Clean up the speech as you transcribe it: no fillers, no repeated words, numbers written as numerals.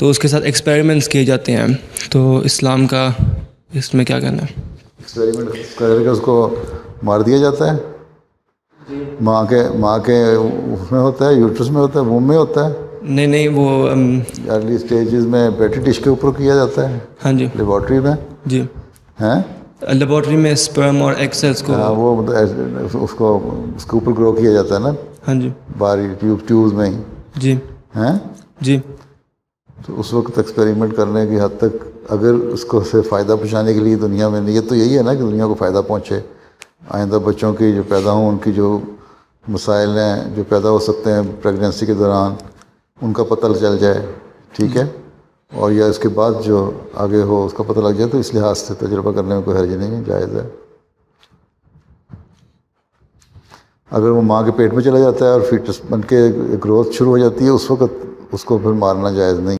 تو اس کے ساتھ ایکسپیریمنٹس کیے جاتے ہیں. تو اسلام کا اس میں کیا کہنا ہے؟ ایکسپیریمنٹ کر کے اس کو مار دیا جاتا ہے. ماں کے اس میں ہوتا ہے، یوٹرس میں ہوتا ہے، ووم میں ہوتا ہے. نہیں وہ ارلی اسٹیجز میں پیٹی ڈش کے اوپر کیا جاتا ہے. ہاں جی لیبارٹری میں. جی ہیں لیبارٹری میں اسپرم اور ایگ سیلس کو وہ اس کے اوپر گرو کیا جاتا ہے نا. ہاں جی باری ٹیوبز میں ہی. جی ہیں جی. تو اس وقت ایکسپیریمنٹ کرنے کی حد تک اگر اس کو سے فائدہ پہنچانے کے لیے دنیا میں نیت تو یہی ہے نا کہ دنیا کو فائدہ پہنچے. آئندہ بچوں کی جو پیدا ہوں ان کی جو مسائل ہیں جو پیدا ہو سکتے ہیں پریگنینسی کے دوران ان کا پتہ چل جائے. ٹھیک ہے. اور یا اس کے بعد جو آگے ہو اس کا پتہ لگ جائے. تو اس لحاظ سے تجربہ کرنے میں کوئی حرج نہیں ہے، جائز ہے. اگر وہ ماں کے پیٹ میں چلا جاتا ہے اور فیٹس بن کے گروتھ شروع ہو جاتی ہے اس وقت اس کو پھر مارنا جائز نہیں.